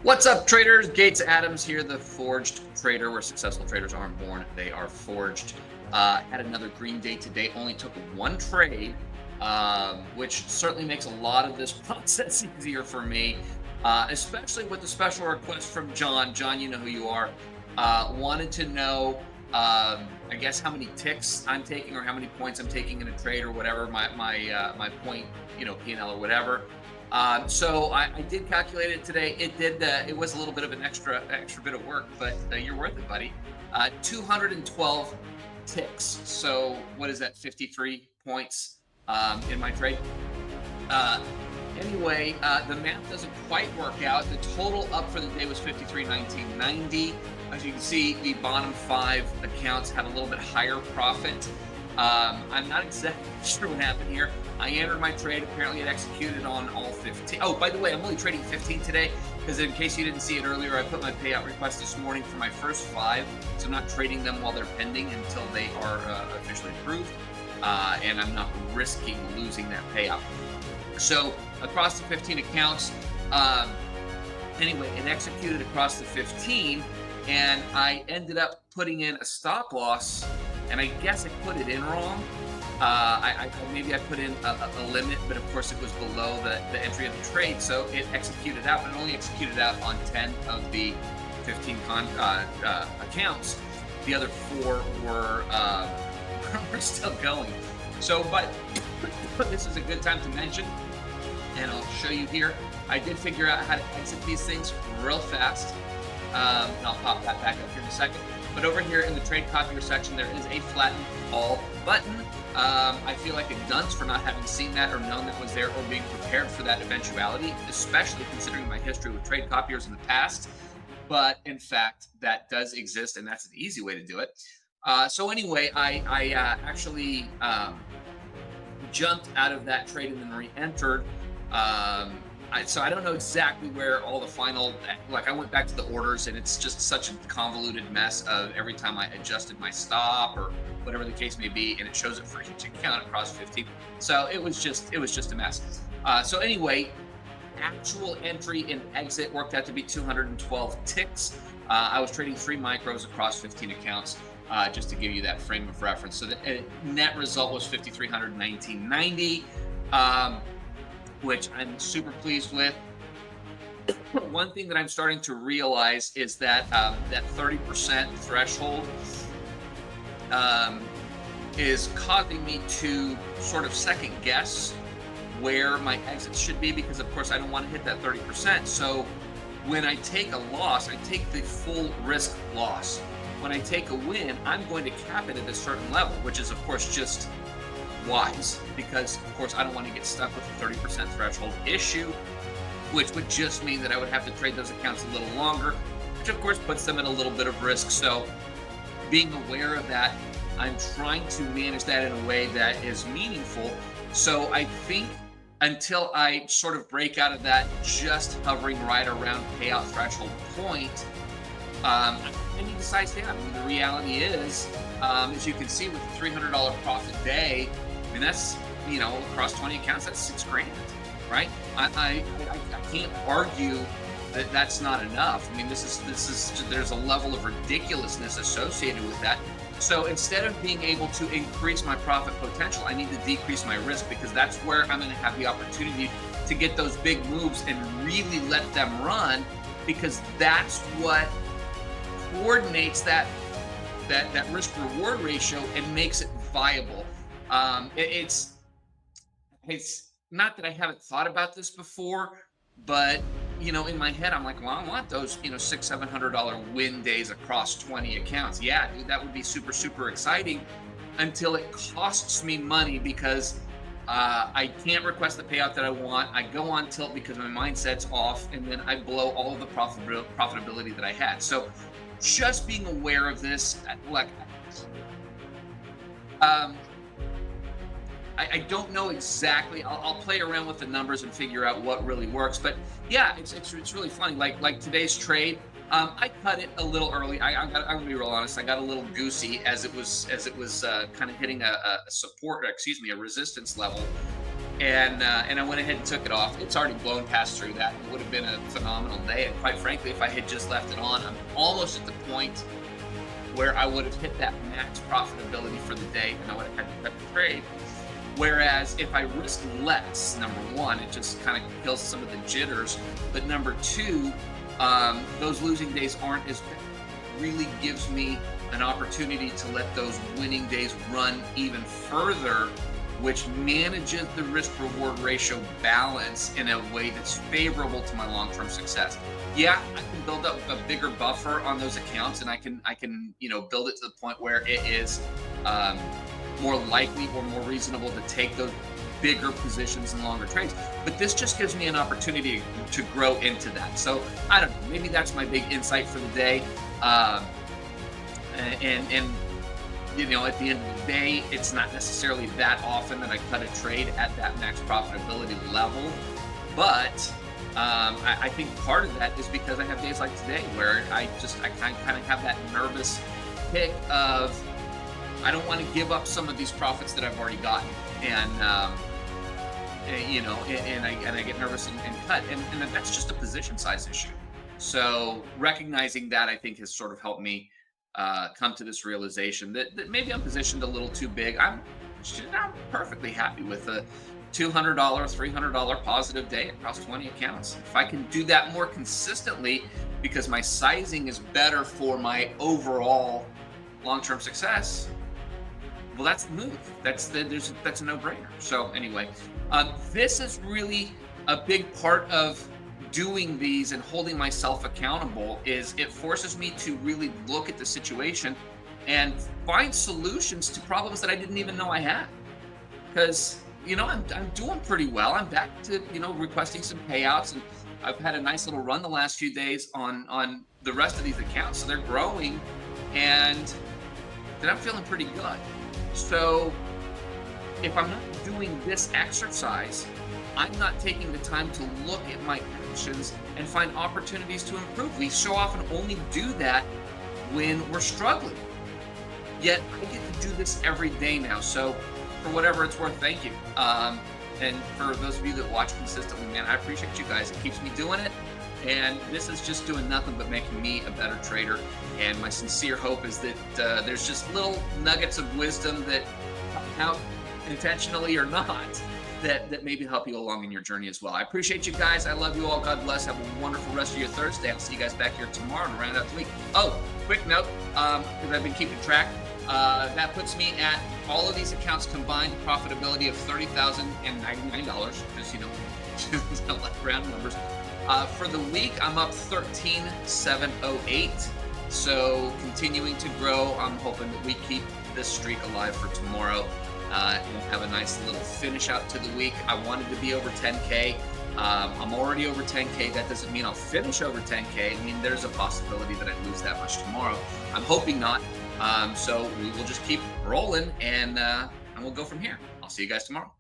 What's up, traders? Gates Adams here, the Forged Trader, where successful traders aren't born, they are forged. Had another green day today, only took one trade, which certainly makes a lot of this process easier for me, especially with the special request from John. John, you know who you are. Wanted to know, I guess, how many ticks I'm taking or how many points I'm taking in a trade or whatever, my point, PnL or whatever. So I did calculate it today. It did. It was a little bit of an extra bit of work, but you're worth it, buddy. 212 ticks. So what is that? 53 points in my trade. Uh, anyway, the math doesn't quite work out. The total up for the day was 53.1990. As you can see, the bottom 5 accounts had a little bit higher profit. I'm not exactly sure what happened here. I entered my trade. Apparently, it executed on all 15. Oh, by the way, I'm only trading 15 today because in case you didn't see it earlier, I put my payout request this morning for my first 5. So I'm not trading them while they're pending until they are officially approved. And I'm not risking losing that payout. So across the 15 accounts, anyway, it executed across the 15, and I ended up putting in a stop loss, and I guess I put it in wrong. Maybe I put in a limit, but of course it was below the entry of the trade, so it executed out, but it only executed out on 10 of the 15 accounts. The other 4 were still going. So, but this is a good time to mention, and I'll show you here. I did figure out how to exit these things real fast. And I'll pop that back up here in a second. But over here in the trade copier section, there is a flatten all button. I feel like a dunce for not having seen that or known that was there or being prepared for that eventuality, especially considering my history with trade copiers in the past. But in fact, that does exist, and that's an easy way to do it. So anyway, I actually jumped out of that trade and then re-entered. So I don't know exactly where all the final, like I went back to the orders, and it's just such a convoluted mess of every time I adjusted my stop or whatever the case may be, and it shows it for each account across 15. So it was just a mess. So anyway, actual entry and exit worked out to be 212 ticks. I was trading 3 micros across 15 accounts, just to give you that frame of reference. So the net result was 5,319.90. Which I'm super pleased with. One thing that I'm starting to realize is that that 30% threshold is causing me to sort of second guess where my exits should be, because of course I don't want to hit that 30%. So when I take a loss, I take the full risk loss. When I take a win, I'm going to cap it at a certain level, which is of course just wise, because of course I don't want to get stuck with a 30% threshold issue, which would just mean that I would have to trade those accounts a little longer, which of course puts them at a little bit of risk. So being aware of that, I'm trying to manage that in a way that is meaningful. So I think until I sort of break out of that just hovering right around payout threshold point, I need to size down. I mean, the reality is, as you can see with the $300 profit day, I mean, that's, across 20 accounts, that's $6,000, right? I can't argue that that's not enough. I mean, this is there's a level of ridiculousness associated with that. So instead of being able to increase my profit potential, I need to decrease my risk, because that's where I'm going to have the opportunity to get those big moves and really let them run, because that's what coordinates that risk reward ratio and makes it viable. It's not that I haven't thought about this before, but in my head I'm like, well, I want those $600-700 win days across 20 accounts. Yeah, dude, that would be super exciting, until it costs me money, because I can't request the payout that I want. I go on tilt because my mindset's off, and then I blow all of the profitability that I had. So just being aware of this, like, I don't know exactly. I'll play around with the numbers and figure out what really works. But yeah, it's really funny. Like today's trade, I cut it a little early. I'm gonna be real honest. I got a little goosey as it was kind of hitting a support, excuse me, a resistance level. and I went ahead and took it off. It's already blown past through that. It would have been a phenomenal day. And quite frankly, if I had just left it on, I'm almost at the point where I would have hit that max profitability for the day, and I would have had to cut the trade. Whereas if I risk less, number one, it just kind of kills some of the jitters. But number two, those losing days aren't as bad. It really gives me an opportunity to let those winning days run even further, which manages the risk reward ratio balance in a way that's favorable to my long-term success. Yeah, I can build up a bigger buffer on those accounts, and I can build it to the point where it is um, more likely or more reasonable to take those bigger positions and longer trades. But this just gives me an opportunity to grow into that. So I don't know. Maybe that's my big insight for the day. Um, and at the end of the day, it's not necessarily that often that I cut a trade at that max profitability level. But I think part of that is because I have days like today where I kind of have that nervous pick of I don't want to give up some of these profits that I've already gotten, and I get nervous and cut, and that's just a position size issue. So recognizing that, I think, has sort of helped me come to this realization that maybe I'm positioned a little too big. I'm perfectly happy with a $200, $300 positive day across 20 accounts. If I can do that more consistently, because my sizing is better for my overall long-term success, well, that's the move. That's a no-brainer. So anyway, this is really a big part of doing these and holding myself accountable. Is it forces me to really look at the situation and find solutions to problems that I didn't even know I had. Because I'm doing pretty well. I'm back to requesting some payouts, and I've had a nice little run the last few days on the rest of these accounts. So they're growing, and then I'm feeling pretty good. So if I'm not doing this exercise, I'm not taking the time to look at my actions and find opportunities to improve. We so often only do that when we're struggling. Yet I get to do this every day now. So for whatever it's worth, thank you. And for those of you that watch consistently, man, I appreciate you guys. It keeps me doing it. And this is just doing nothing but making me a better trader. And my sincere hope is that there's just little nuggets of wisdom that out intentionally or not, that maybe help you along in your journey as well. I appreciate you guys. I love you all. God bless. Have a wonderful rest of your Thursday. I'll see you guys back here tomorrow to round out the week. Oh, quick note, because I've been keeping track. That puts me at all of these accounts combined profitability of $30,099, because I like round numbers. For the week, I'm up 13,708. So continuing to grow. I'm hoping that we keep this streak alive for tomorrow and have a nice little finish out to the week. I wanted to be over 10K. I'm already over 10K. That doesn't mean I'll finish over 10K. I mean, there's a possibility that I lose that much tomorrow. I'm hoping not. So we will just keep rolling, and we'll go from here. I'll see you guys tomorrow.